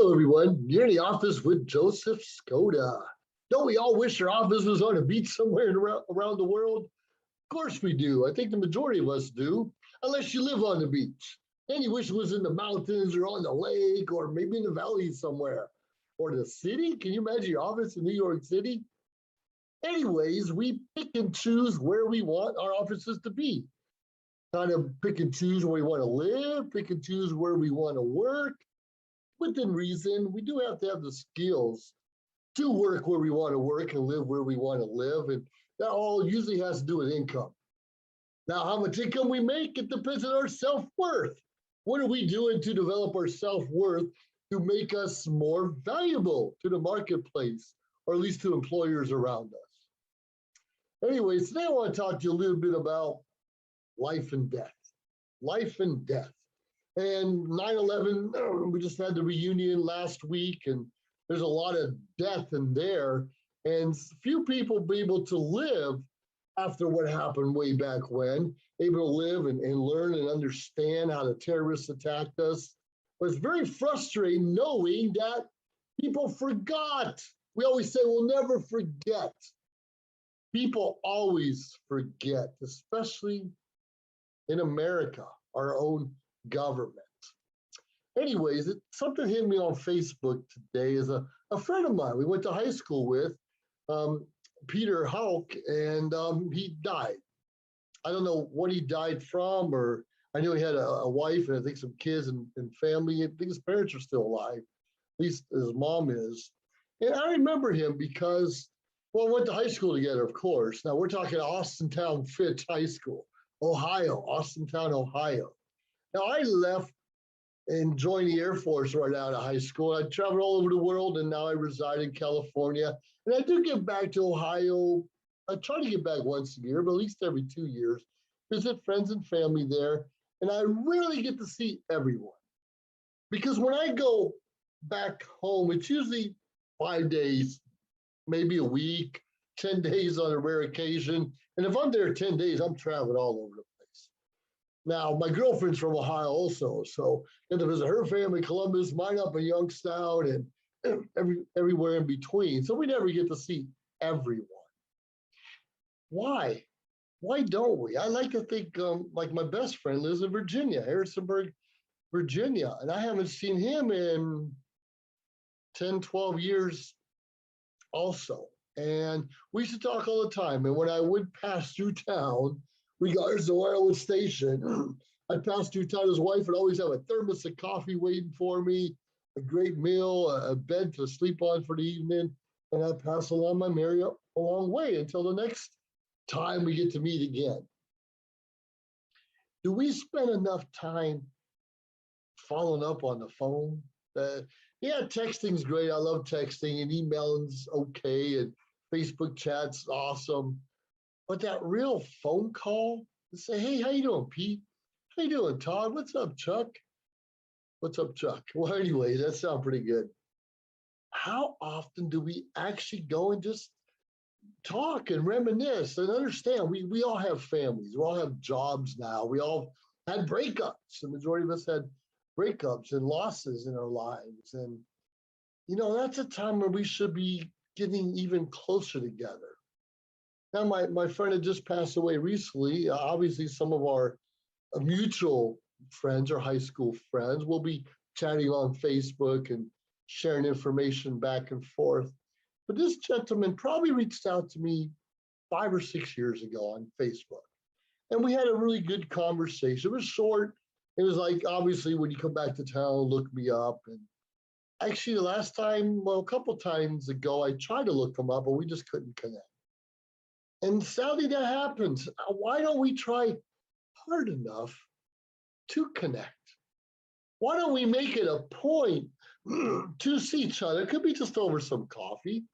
Hello, everyone. You're in the office with Joseph Skoda. Don't we all wish our office was on a beach somewhere around the world? Of course we do. I think the majority of us do, unless you live on the beach. Then you wish it was in the mountains or on the lake or maybe in the valley somewhere. Or the city? Can you imagine your office in New York City? Anyways, we pick and choose where we want our offices to be. Kind of pick and choose where we want to live, pick and choose where we want to work within reason. We do have to have the skills to work where we want to work and live where we want to live. And that all usually has to do with income. Now, how much income we make, it depends on our self-worth. What are we doing to develop our self-worth to make us more valuable to the marketplace, or at least to employers around us? Anyways, today I want to talk to you a little bit about life and death. Life and death. And 9/11, we just had the reunion last week, and there's a lot of death in there. And few people be able to live after what happened way back when, able to live and learn and understand how the terrorists attacked us. But it's very frustrating knowing that people forgot. We always say we'll never forget. People always forget, especially in America, our own government. Anyways, something hit me on Facebook today. Is a friend of mine we went to high school with, Peter Hulk, and he died. I don't know what he died from, or I know he had a wife and I think some kids and family. I think his parents are still alive, at least his mom is. And I remember him because, well, we went to high school together, of course. Now we're talking Austintown Fitch High School, Ohio, Austintown, Ohio. Now, I left and joined the Air Force right out of high school. I traveled all over the world, and now I reside in California. And I do get back to Ohio. I try to get back once a year, but at least every 2 years, visit friends and family there. And I rarely get to see everyone. Because when I go back home, it's usually 5 days, maybe a week, 10 days on a rare occasion. And if I'm there 10 days, I'm traveling all over the place. Now, my girlfriend's from Ohio also, so I get to visit her family, Columbus, mine up in Youngstown, and everywhere in between. So we never get to see everyone. Why? Why don't we? I like to think, like my best friend lives in Virginia, Harrisonburg, Virginia, and I haven't seen him in 10, 12 years also. And we used to talk all the time. And when I would pass through town, regardless of where I was stationed, I'd pass through town. His wife would always have a thermos of coffee waiting for me, a great meal, a bed to sleep on for the evening, and I'd pass along my merry a long way until the next time we get to meet again. Do we spend enough time following up on the phone? Yeah, texting's great. I love texting, and emailing's okay, and Facebook chat's awesome. But that real phone call to say, hey, how you doing, Pete? How you doing, Todd? What's up, Chuck? What's up, Chuck? Well, anyway, that sounds pretty good. How often do we actually go and just talk and reminisce and understand? We all have families. We all have jobs now. We all had breakups. The majority of us had breakups and losses in our lives. And, that's a time where we should be getting even closer together. Now, my friend had just passed away recently. Obviously, some of our mutual friends or high school friends will be chatting on Facebook and sharing information back and forth. But this gentleman probably reached out to me 5 or 6 years ago on Facebook. And we had a really good conversation. It was short. It was like, obviously, when you come back to town, look me up. And actually, the last time, well, a couple times ago, I tried to look him up, but we just couldn't connect. And sadly, that happens. Why don't we try hard enough to connect? Why don't we make it a point to see each other? It could be just over some coffee.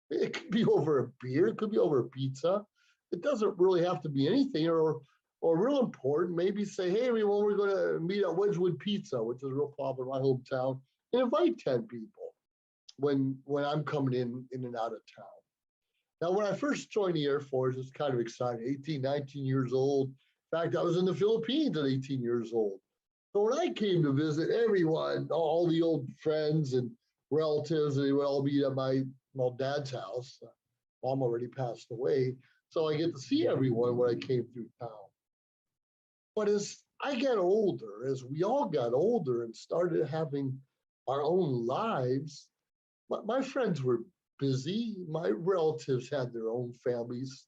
It could be over a beer. It could be over a pizza. It doesn't really have to be anything or real important. Maybe say, hey, everyone, we're going to meet at Wedgwood Pizza, which is a real popular in my hometown, and invite 10 people when I'm coming in and out of town. Now, when I first joined the Air Force, it's kind of exciting, 18, 19 years old. In fact, I was in the Philippines at 18 years old. So when I came to visit everyone, all the old friends and relatives, and they would all be at my well, dad's house. Mom already passed away. So I get to see everyone when I came through town. But as I got older, as we all got older and started having our own lives, my friends were busy. My relatives had their own families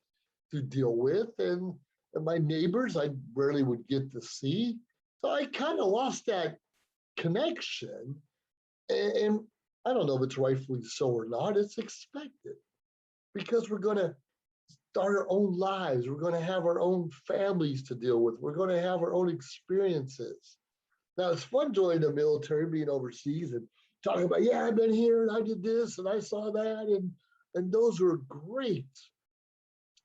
to deal with, and my neighbors I rarely would get to see. So I kind of lost that connection. And I don't know if it's rightfully so or not, it's expected because we're going to start our own lives. We're going to have our own families to deal with. We're going to have our own experiences. Now, it's fun joining the military, being overseas and talking about, yeah, I've been here and I did this and I saw that. And those were great.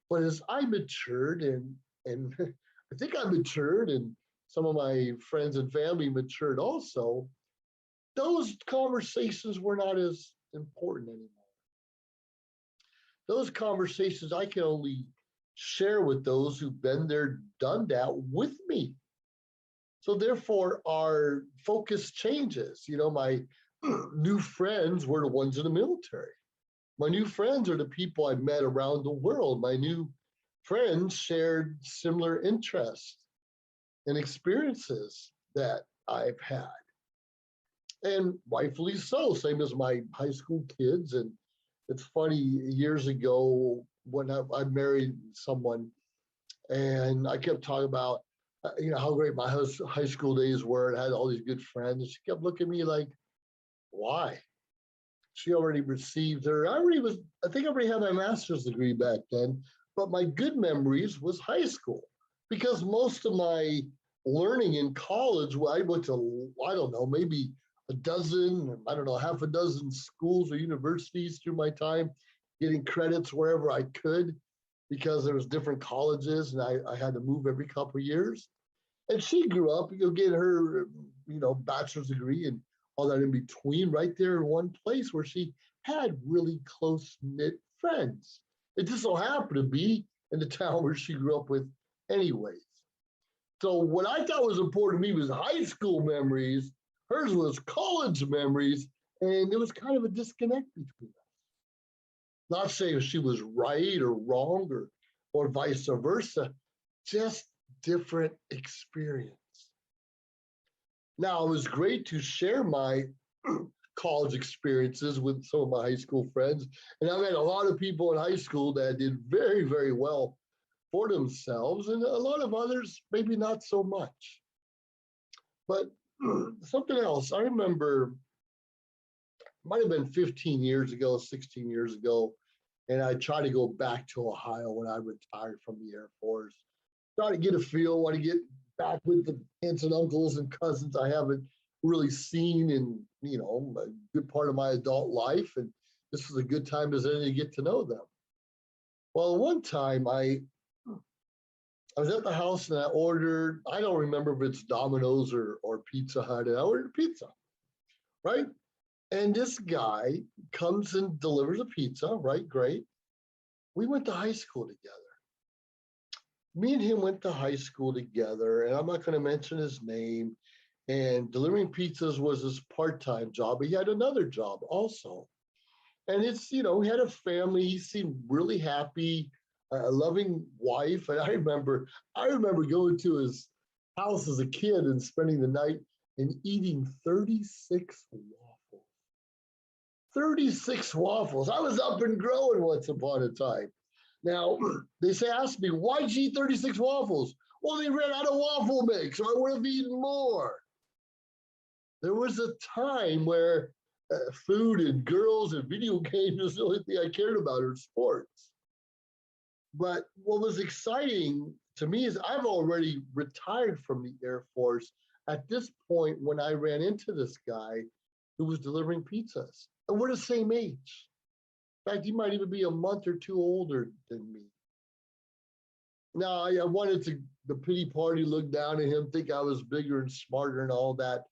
But as I matured and I think I matured and some of my friends and family matured also, those conversations were not as important anymore. Those conversations I can only share with those who've been there, done that with me. So therefore, our focus changes. You know, my new friends were the ones in the military. My new friends are the people I met around the world. My new friends shared similar interests and experiences that I've had. And rightfully so, same as my high school kids. And it's funny, years ago when I married someone and I kept talking about, how great my high school days were and I had all these good friends. And she kept looking at me like, why? She already received her, I think I already had my master's degree back then, but my good memories was high school because most of my learning in college, well, I went to, I don't know, maybe a dozen, I don't know, half a dozen schools or universities through my time, getting credits wherever I could because there was different colleges and I had to move every couple of years. And she grew up, get her, bachelor's degree and all that in between right there in one place where she had really close knit friends. It just so happened to be in the town where she grew up with anyways. So what I thought was important to me was high school memories. Hers was college memories, and there was kind of a disconnect between us. Not saying she was right or wrong or vice versa, just different experience. Now, it was great to share my college experiences with some of my high school friends. And I met a lot of people in high school that did very, very well for themselves, and a lot of others, maybe not so much. But something else, I remember, might have been 15 years ago, 16 years ago, and I tried to go back to Ohio when I retired from the Air Force. Try to get a feel, want to get back with the aunts and uncles and cousins I haven't really seen in, a good part of my adult life. And this was a good time as any to get to know them. Well, one time I was at the house and I ordered, I don't remember if it's Domino's or Pizza Hut, and I ordered pizza, right? And this guy comes and delivers a pizza, right? Great. We went to high school together. Me and him went to high school together, and I'm not going to mention his name. And delivering pizzas was his part-time job. He had another job also. And it's, he had a family. He seemed really happy, a loving wife. And I remember going to his house as a kid and spending the night and eating 36 waffles. 36 waffles. I was up and growing once upon a time. Now, asked me, why'd you eat 36 waffles? Well, they ran out of waffle mix, so I would have eaten more. There was a time where food and girls and video games was the only thing I cared about, or sports. But what was exciting to me is I've already retired from the Air Force at this point when I ran into this guy who was delivering pizzas. And we're the same age. In fact, he might even be a month or two older than me. Now, I wanted the pity party look down at him, think I was bigger and smarter and all that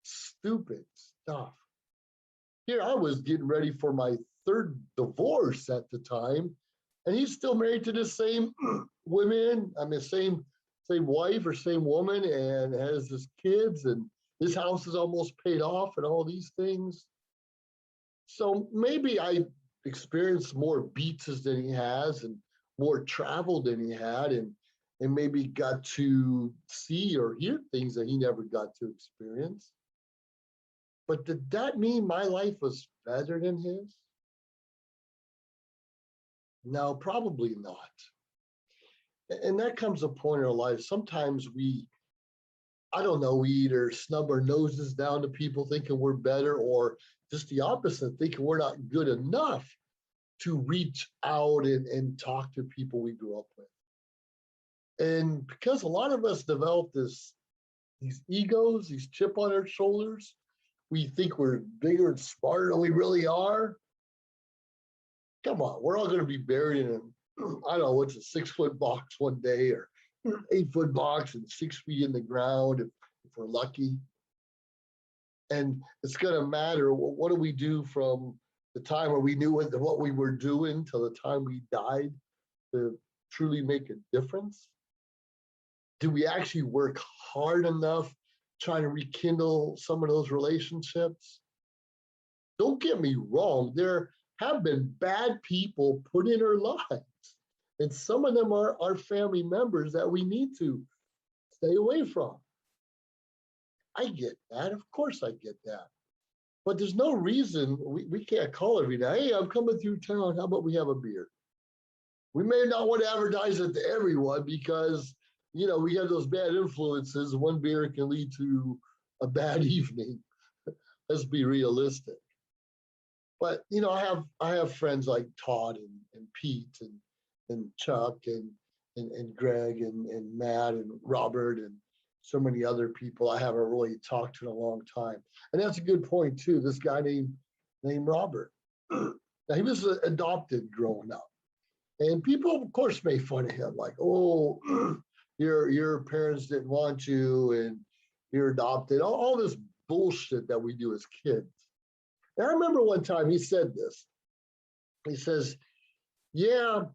stupid stuff. Here I was getting ready for my third divorce at the time, and he's still married to the same same wife or same woman, and has his kids, and his house is almost paid off, and all these things. So maybe I experienced more beaches than he has and more travel than he had and maybe got to see or hear things that he never got to experience. But did that mean my life was better than his? No, probably not. And that comes a point in our life. Sometimes I don't know, we either snub our noses down to people thinking we're better or just the opposite, thinking we're not good enough to reach out and talk to people we grew up with. And because a lot of us develop these egos, these chip on our shoulders, we think we're bigger and smarter than we really are. Come on, we're all going to be buried in I don't know what's a 6 foot box one day or 8 foot box and 6 feet in the ground if we're lucky. And it's going to matter what do we do from the time where we knew what we were doing till the time we died to truly make a difference? Do we actually work hard enough trying to rekindle some of those relationships? Don't get me wrong, there have been bad people put in our lives, and some of them are our family members that we need to stay away from. I get that. Of course, I get that. But there's no reason we can't call every day. Hey, I'm coming through town. How about we have a beer? We may not want to advertise it to everyone because, we have those bad influences. One beer can lead to a bad evening. Let's be realistic. But, I have friends like Todd and Pete and Chuck and Greg and Matt and Robert and so many other people I haven't really talked to in a long time. And that's a good point too. This guy named Robert. Now he was adopted growing up. And people, of course, made fun of him, like, oh, your parents didn't want you and you're adopted, all this bullshit that we do as kids. And I remember one time he said this. He says, yeah,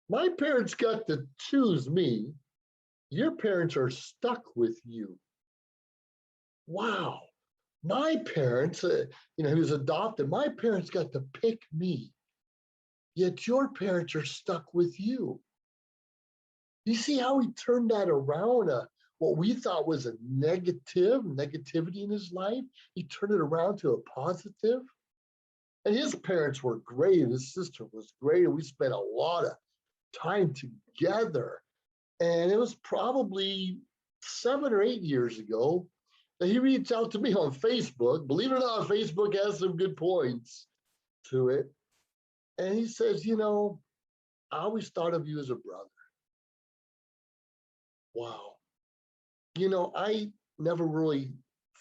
my parents got to choose me. Your parents are stuck with you. Wow. My parents, he was adopted. My parents got to pick me. Yet your parents are stuck with you. You see how he turned that around? What we thought was a negativity in his life, he turned it around to a positive. And his parents were great, and his sister was great, and we spent a lot of time together. And it was probably 7 or 8 years ago that he reached out to me on Facebook. Believe it or not, Facebook has some good points to it. And he says, I always thought of you as a brother. Wow. I never really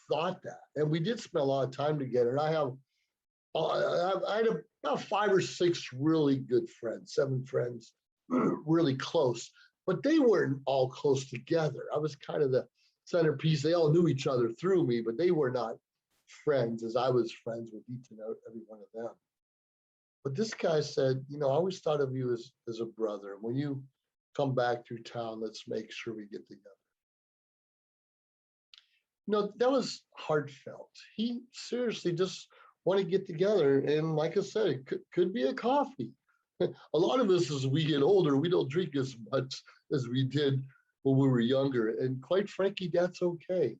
thought that. And we did spend a lot of time together. And I had about 5 or 6 really good friends, 7 friends, really close. But they weren't all close together. I was kind of the centerpiece. They all knew each other through me, but they were not friends as I was friends with each and every one of them. But this guy said, I always thought of you as a brother. When you come back through town, let's make sure we get together. That was heartfelt. He seriously just want to get together. And like I said, it could be a coffee. A lot of us, as we get older, we don't drink as much as we did when we were younger. And quite frankly, that's okay.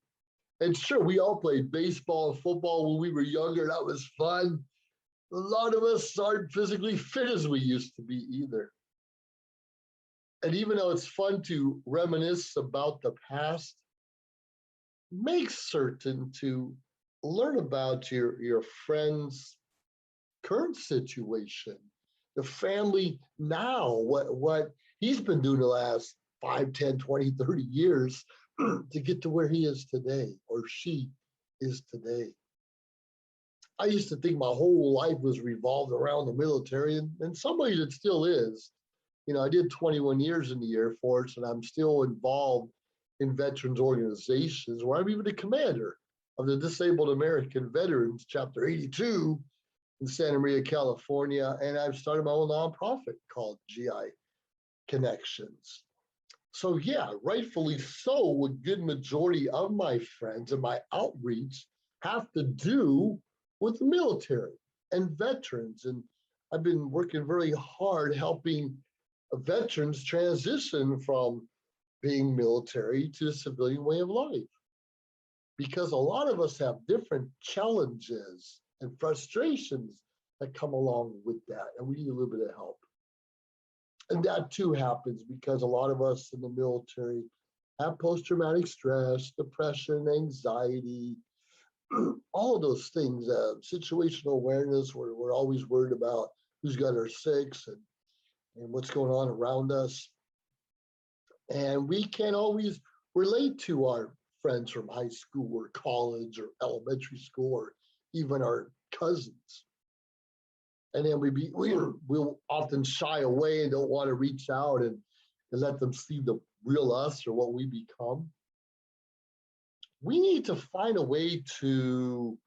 And sure, we all played baseball and football when we were younger. That was fun. A lot of us aren't physically fit as we used to be either. And even though it's fun to reminisce about the past, make certain to learn about your friend's current situation, the family now, what he's been doing the last 5, 10, 20, 30 years to get to where he is today or she is today. I used to think my whole life was revolved around the military, and somebody that still is. I did 21 years in the Air Force, and I'm still involved in veterans organizations where I'm even the commander of the Disabled American Veterans, Chapter 82 in Santa Maria, California. And I've started my own nonprofit called GI Connections. So yeah, rightfully so, a good majority of my friends and my outreach have to do with the military. and veterans. And I've been working very hard helping veterans transition from being military to a civilian way of life. Because a lot of us have different challenges and frustrations that come along with that, and we need a little bit of help. And that too happens because a lot of us in the military have post-traumatic stress, depression, anxiety, all of those things, situational awareness, we're always worried about who's got our six and what's going on around us. And we can't always relate to our friends from high school or college or elementary school or even our cousins. And then we'll often shy away and don't want to reach out and let them see the real us or what we become. We need to find a way to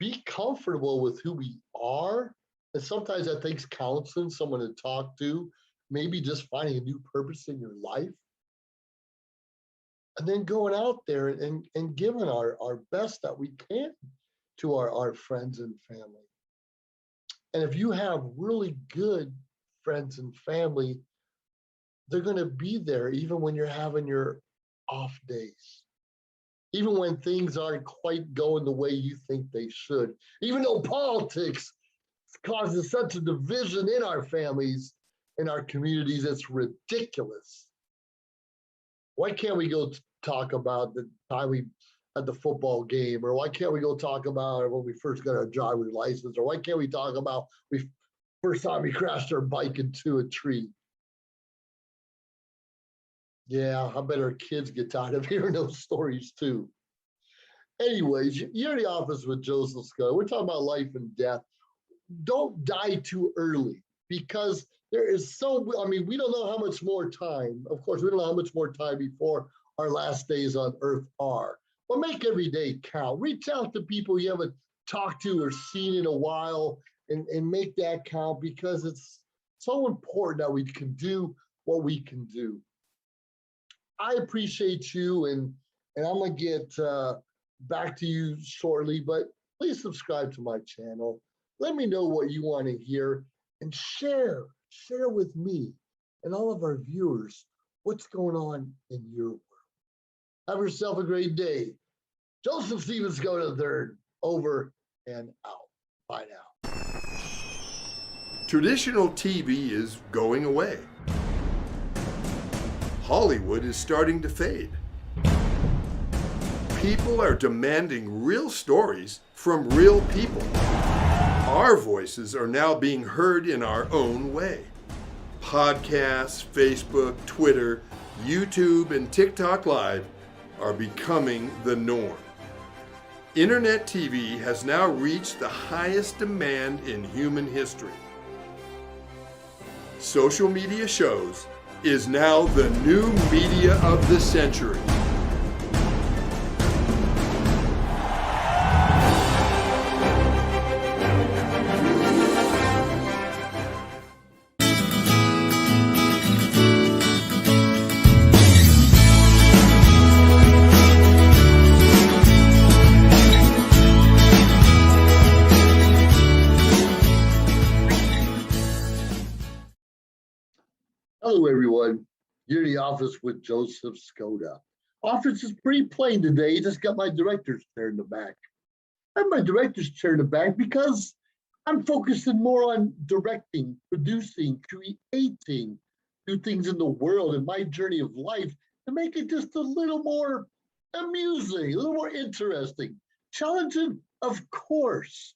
be comfortable with who we are. And sometimes that takes counseling, someone to talk to, maybe just finding a new purpose in your life. And then going out there and giving our best that we can to our friends and family. And if you have really good friends and family, they're going to be there even when you're having your off days, even when things aren't quite going the way you think they should, even though politics causes such a division in our families, in our communities, it's ridiculous. Why can't we go talk about the time we had the football game? Or why can't we go talk about when we first got our driver's license? Or why can't we talk about we first time we crashed our bike into a tree? Yeah, I bet our kids get tired of hearing those stories too. Anyways, you're in the office with Joseph Skoda. We're talking about life and death. Don't die too early because there is we don't know how much more time. Of course, we don't know how much more time before our last days on earth are. But make every day count. Reach out to people you haven't talked to or seen in a while and make that count because it's so important that we can do what we can do. I appreciate you, and I'm going to get back to you shortly, but please subscribe to my channel. Let me know what you want to hear and share with me and all of our viewers what's going on in your world. Have yourself a great day. Joseph Stevens Skoda III, over and out. Bye now. Traditional TV is going away. Hollywood is starting to fade. People are demanding real stories from real people. Our voices are now being heard in our own way. Podcasts, Facebook, Twitter, YouTube, and TikTok Live are becoming the norm. Internet TV has now reached the highest demand in human history. Social media shows is now the new media of the century. Hello, everyone. You're in the office with Joseph Skoda. Office is pretty plain today. Just got my director's chair in the back. I have my director's chair in the back because I'm focusing more on directing, producing, creating new things in the world and my journey of life to make it just a little more amusing, a little more interesting, challenging, of course.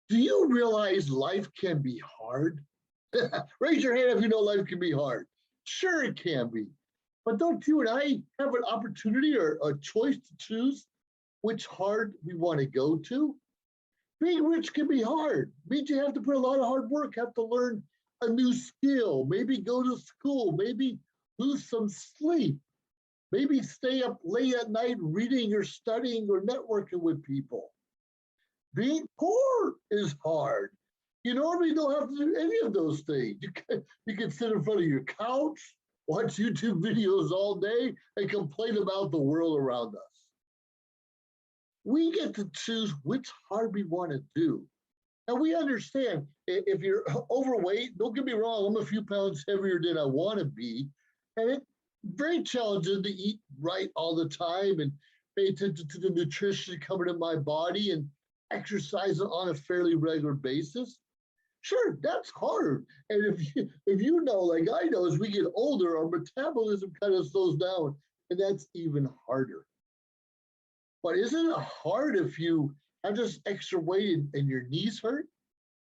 Do you realize life can be hard? Raise your hand if you know life can be hard. Sure, it can be. But don't you and I have an opportunity or a choice to choose which hard we want to go to? Being rich can be hard. It means you have to put a lot of hard work, have to learn a new skill, maybe go to school, maybe lose some sleep, maybe stay up late at night reading or studying or networking with people. Being poor is hard. You normally don't have to do any of those things. You can sit in front of your couch, watch YouTube videos all day, and complain about the world around us. We get to choose which hard we want to do. And we understand if you're overweight, don't get me wrong, I'm a few pounds heavier than I want to be. And it's very challenging to eat right all the time and pay attention to the nutrition coming in my body and exercise on a fairly regular basis. Sure, that's hard. And if you know, like I know, as we get older, our metabolism kind of slows down, and that's even harder. But isn't it hard if you have just extra weight and your knees hurt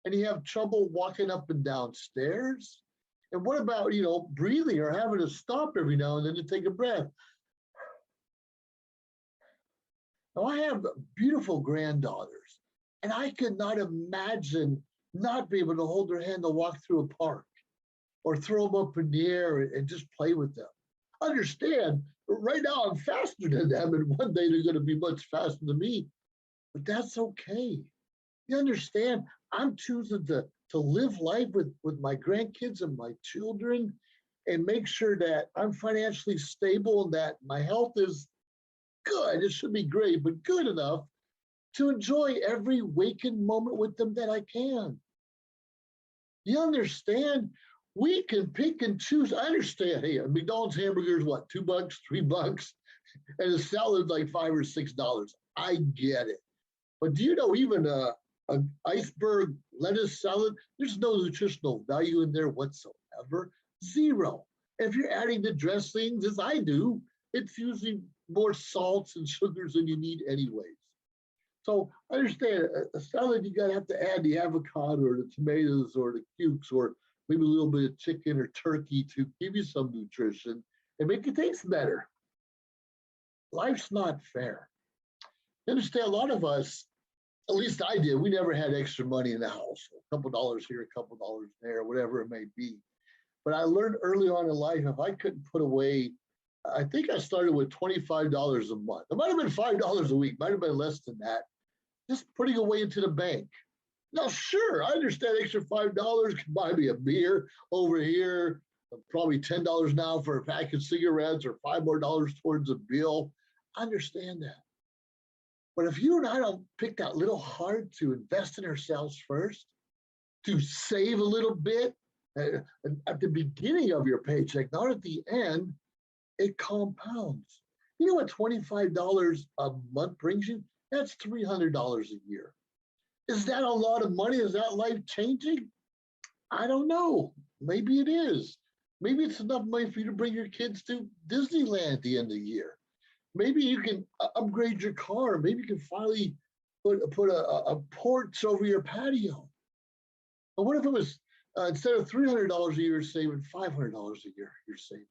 and you have trouble walking up and down stairs? And what about, breathing or having to stop every now and then to take a breath? Now, I have beautiful granddaughters, and I could not imagine not being able to hold their hand to walk through a park or throw them up in the air and just play with them. Understand, right now I'm faster than them, and one day they're going to be much faster than me, but that's okay. You understand, I'm choosing to live life with my grandkids and my children and make sure that I'm financially stable and that my health is good. It should be great, but good enough to enjoy every waking moment with them that I can. You understand? We can pick and choose. I understand. Hey, a McDonald's hamburger is what, $2, $3, and a salad like $5 or $6. I get it. But do you know even a iceberg lettuce salad? There's no nutritional value in there whatsoever. Zero. If you're adding the dressings, as I do, it's using more salts and sugars than you need anyways. So I understand a salad, you gotta have to add the avocado or the tomatoes or the cukes or maybe a little bit of chicken or turkey to give you some nutrition and make it taste better. Life's not fair. You understand, a lot of us, at least I did, we never had extra money in the house. A couple dollars here, a couple dollars there, whatever it may be. But I learned early on in life, if I couldn't put away, I think I started with $25 a month. It might have been $5 a week, might have been less than that, just putting away into the bank. Now, sure, I understand extra $5 can buy me a beer over here, probably $10 now for a pack of cigarettes or $5 more towards a bill. I understand that. But if you and I don't pick that little heart to invest in ourselves first, to save a little bit at the beginning of your paycheck, not at the end, it compounds. You know what $25 a month brings you? That's $300 a year. Is that a lot of money? Is that life changing? I don't know. Maybe it is. Maybe it's enough money for you to bring your kids to Disneyland at the end of the year. Maybe you can upgrade your car. Maybe you can finally put a porch over your patio. But what if it was instead of $300 a year, saving $500 a year, you're saving?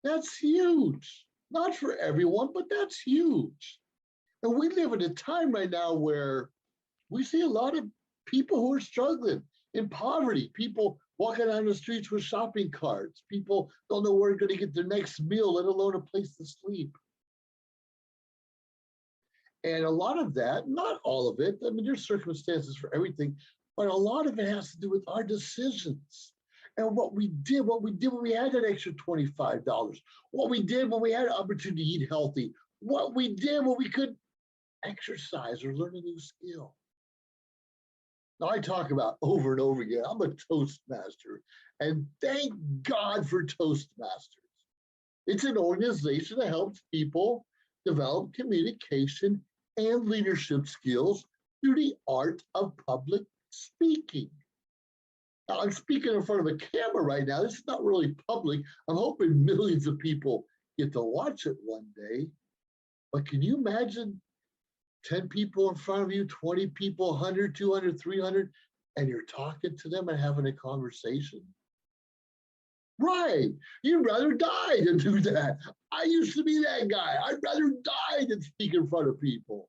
That's huge. Not for everyone, but that's huge. And we live in a time right now where we see a lot of people who are struggling in poverty, people walking down the streets with shopping carts. People don't know where they're going to get their next meal, let alone a place to sleep. And a lot of that, not all of it, I mean, there's circumstances for everything, but a lot of it has to do with our decisions and what we did when we had that extra $25, what we did when we had an opportunity to eat healthy, what we did when we could exercise or learn a new skill. Now, I talk about over and over again, I'm a Toastmaster, and thank God for Toastmasters. It's an organization that helps people develop communication and leadership skills through the art of public speaking. Now, I'm speaking in front of a camera right now. This is not really public. I'm hoping millions of people get to watch it one day. But can you imagine 10 people in front of you, 20 people, 100, 200, 300, and you're talking to them and having a conversation? Right. You'd rather die than do that. I used to be that guy. I'd rather die than speak in front of people.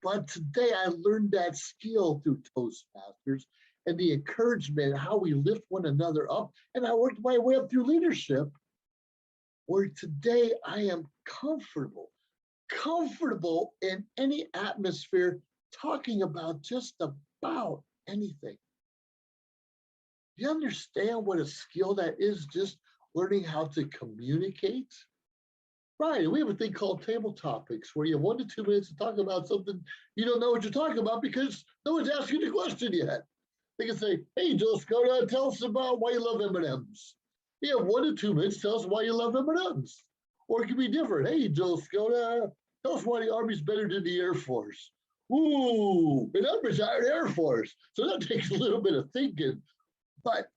But today I learned that skill through Toastmasters and the encouragement, how we lift one another up. And I worked my way up through leadership, where today I am comfortable in any atmosphere, talking about just about anything. Do you understand what a skill that is, just learning how to communicate? Right. We have a thing called table topics where you have 1 to 2 minutes to talk about something you don't know what you're talking about because no one's asked you the question yet. They can say, "Hey, Joe Skoda, tell us about why you love M&Ms." You have 1 to 2 minutes. Tell us why you love M&Ms. Or it could be different. "Hey, Joe Skoda, tell us why the Army's better than the Air Force." Ooh, and I'm retired Air Force, so that takes a little bit of thinking. But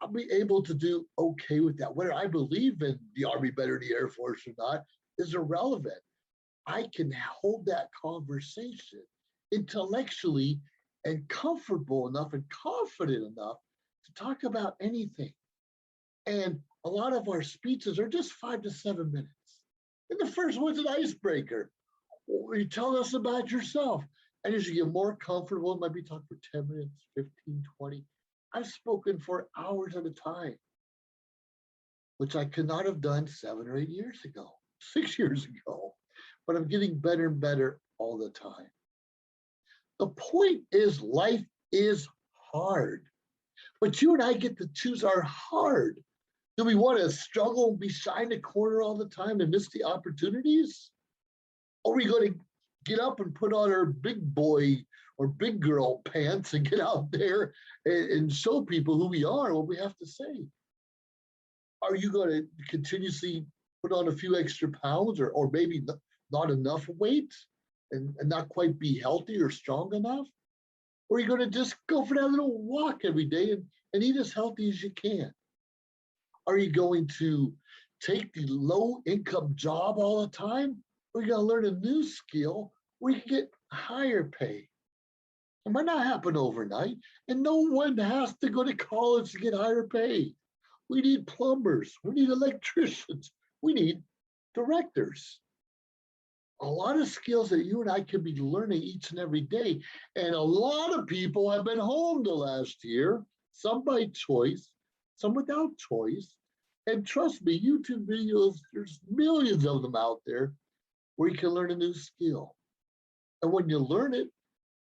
I'll be able to do okay with that. Whether I believe in the Army better than the Air Force or not is irrelevant. I can hold that conversation intellectually and comfortable enough and confident enough to talk about anything. And a lot of our speeches are just 5 to 7 minutes. And the first one's an icebreaker. You tell us about yourself. And as you get more comfortable, it might be talking for 10 minutes, 15, 20. I've spoken for hours at a time, which I could not have done 7 or 8 years ago, 6 years ago. But I'm getting better and better all the time. The point is, life is hard, but you and I get to choose our hard. Do we want to struggle and be shy in the corner all the time and miss the opportunities? Or are we going to get up and put on our big boy or big girl pants and get out there and show people who we are, what we have to say? Are you going to continuously put on a few extra pounds or maybe not enough weight and not quite be healthy or strong enough? Or are you going to just go for that little walk every day and eat as healthy as you can? Are you going to take the low income job all the time? Or are you going to learn a new skill where you can get higher pay? It might not happen overnight, and no one has to go to college to get higher pay. We need plumbers, we need electricians, we need directors. A lot of skills that you and I can be learning each and every day. And a lot of people have been home the last year, some by choice, some without choice. And trust me, YouTube videos, there's millions of them out there where you can learn a new skill. And when you learn it,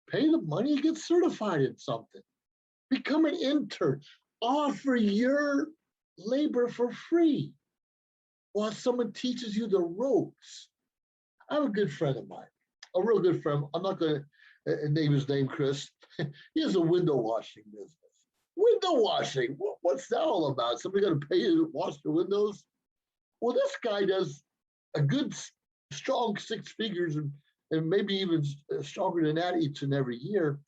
pay the money and get certified in something. Become an intern. Offer your labor for free while someone teaches you the ropes. I have a good friend of mine, a real good friend. I'm not going to name his name, Chris. He has a window washing business. Window washing? What's that all about? Somebody going to pay you to wash the windows? Well, this guy does a good, strong 6 figures and maybe even stronger than that each and every year.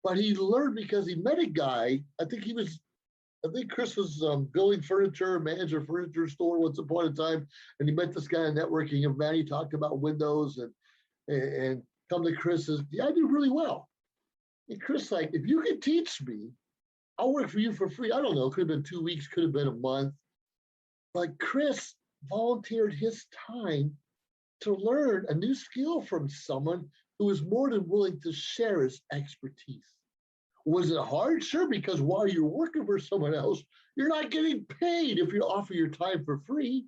But he learned because he met a guy. I think Chris was building furniture, manager furniture store once upon a time, and he met this guy in networking event. He talked about windows and come to Chris says, "Yeah, I do really well." And Chris like, "If you could teach me, I'll work for you for free." I don't know, could have been 2 weeks, could have been a month. But Chris volunteered his time to learn a new skill from someone who was more than willing to share his expertise. Was it hard? Sure, because while you're working for someone else, you're not getting paid if you offer your time for free,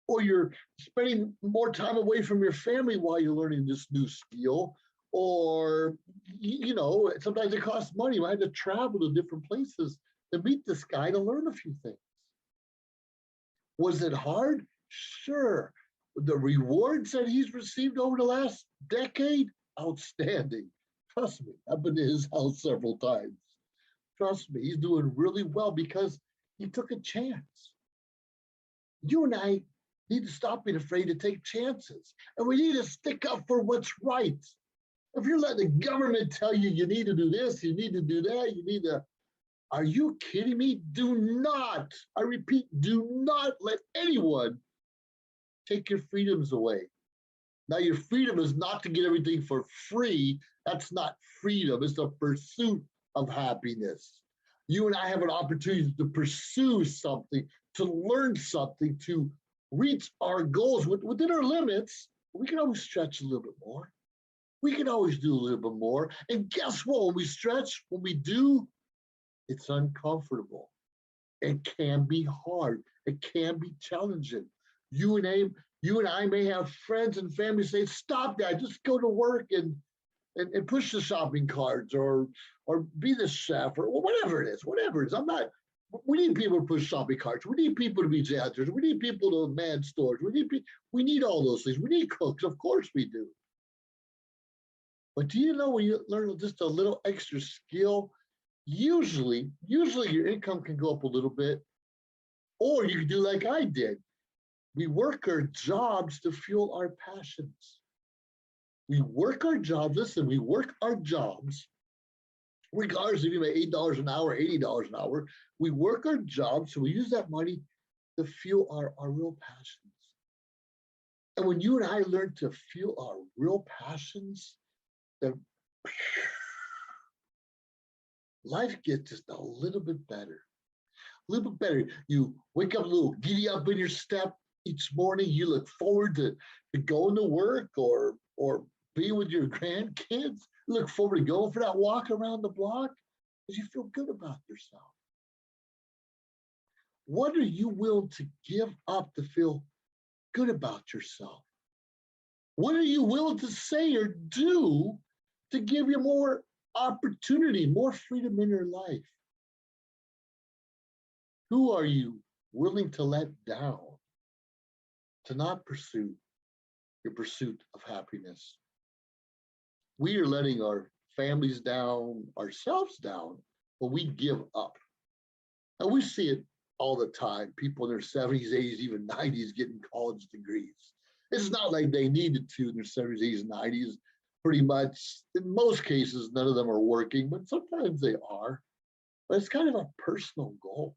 or you're spending more time away from your family while you're learning this new skill, or, sometimes it costs money. I had to travel to different places to meet this guy to learn a few things. Was it hard? Sure. The rewards that he's received over the last decade, outstanding. Trust me, I've been to his house several times. Trust me, he's doing really well because he took a chance. You and I need to stop being afraid to take chances. And we need to stick up for what's right. If you're letting the government tell you you need to do this, you need to do that, are you kidding me? Do not, I repeat, do not let anyone take your freedoms away. Now, your freedom is not to get everything for free. That's not freedom. It's the pursuit of happiness. You and I have an opportunity to pursue something, to learn something, to reach our goals within our limits. We can always stretch a little bit more. We can always do a little bit more. And guess what? When we stretch, when we do, it's uncomfortable. It can be hard. It can be challenging. You and I may have friends and family say, "Stop that, just go to work and push the shopping carts or be the chef or whatever it is. I'm not We need people to push shopping carts. We need people to be janitors. We need people to man stores. We need all those things. We need cooks. Of course we do. But do you know when you learn just a little extra skill, usually your income can go up a little bit, or you can do like I did. We work our jobs to fuel our passions. We work our jobs. Listen, we work our jobs, regardless if you make $8 an hour, $80 an hour. We work our jobs, so we use that money to fuel our real passions. And when you and I learn to fuel our real passions, then life gets just a little bit better. A little bit better. You wake up a little giddy up in your step each morning. You look forward to going to work or being with your grandkids. You look forward to going for that walk around the block because you feel good about yourself. What are you willing to give up to feel good about yourself? What are you willing to say or do to give you more opportunity, more freedom in your life? Who are you willing to let down to not pursue your pursuit of happiness? We are letting our families down, ourselves down, when we give up. And we see it all the time. People in their 70s, 80s, even 90s getting college degrees. It's not like they needed to in their 70s, 80s, and 90s. Pretty much, in most cases, none of them are working, but sometimes they are. But it's kind of a personal goal.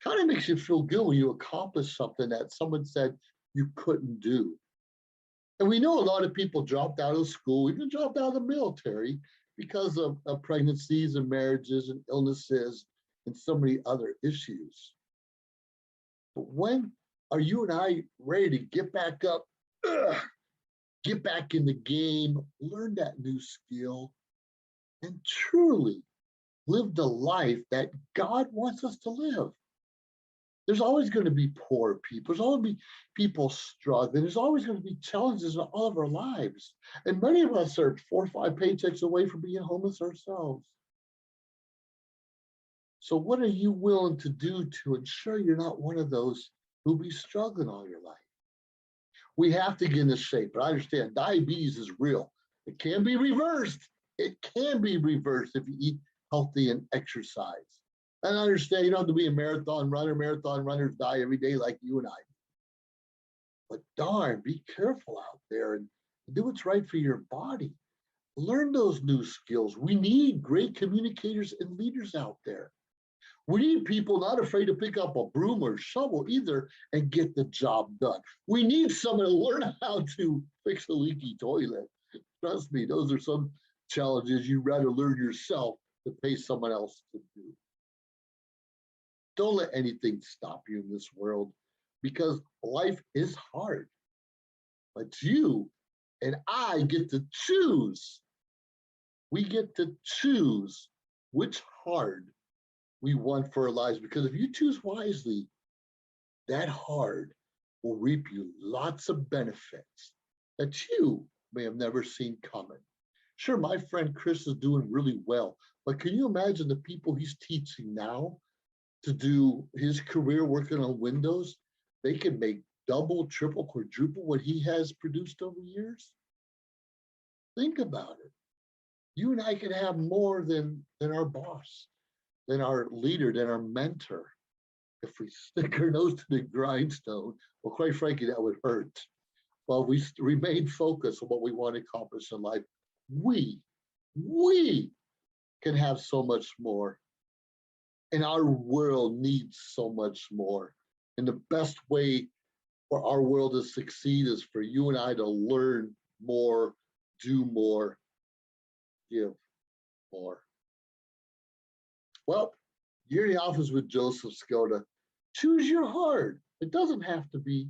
Kind of makes you feel good when you accomplish something that someone said you couldn't do. And we know a lot of people dropped out of school, even dropped out of the military because of pregnancies and marriages and illnesses and so many other issues. But when are you and I ready to get back up, get back in the game, learn that new skill, and truly live the life that God wants us to live? There's always going to be poor people. There's always going to be people struggling. There's always going to be challenges in all of our lives. And many of us are 4 or 5 paychecks away from being homeless ourselves. So what are you willing to do to ensure you're not one of those who'll be struggling all your life? We have to get into shape, but I understand diabetes is real. It can be reversed. It can be reversed if you eat healthy and exercise. And I understand you don't have to be a marathon runner. Marathon runners die every day like you and I. But darn, be careful out there and do what's right for your body. Learn those new skills. We need great communicators and leaders out there. We need people not afraid to pick up a broom or shovel either and get the job done. We need someone to learn how to fix a leaky toilet. Trust me, those are some challenges you'd rather learn yourself than pay someone else to do. Don't let anything stop you in this world because life is hard. But you and I get to choose. We get to choose which hard we want for our lives, because if you choose wisely, that hard will reap you lots of benefits that you may have never seen coming. Sure, my friend Chris is doing really well, but can you imagine the people he's teaching now to do his career working on Windows? They can make double, triple, quadruple what he has produced over years. Think about it. You and I can have more than our boss, than our leader, than our mentor. If we stick our nose to the grindstone, well, quite frankly, that would hurt. Well, we remain focused on what we want to accomplish in life. We can have so much more. And our world needs so much more. And the best way for our world to succeed is for you and I to learn more, do more, give more. Well, you're in the office with Joseph Skoda. Choose your hard. It doesn't have to be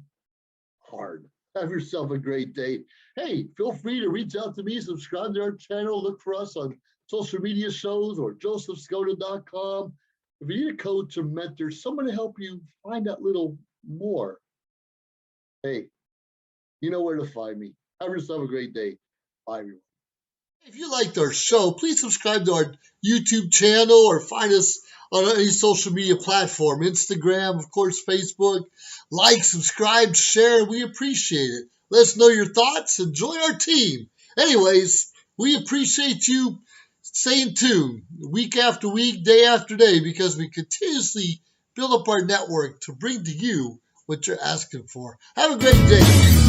hard. Have yourself a great day. Hey, feel free to reach out to me, subscribe to our channel, look for us on social media shows or josephskoda.com. If you need a coach or mentor, someone to help you find that little more, hey, you know where to find me. Have yourself a great day. Bye, everyone. If you liked our show, please subscribe to our YouTube channel or find us on any social media platform, Instagram, of course, Facebook. Like, subscribe, share. We appreciate it. Let us know your thoughts and join our team. Anyways, we appreciate you staying tuned week after week, day after day, because we continuously build up our network to bring to you what you're asking for. Have a great day.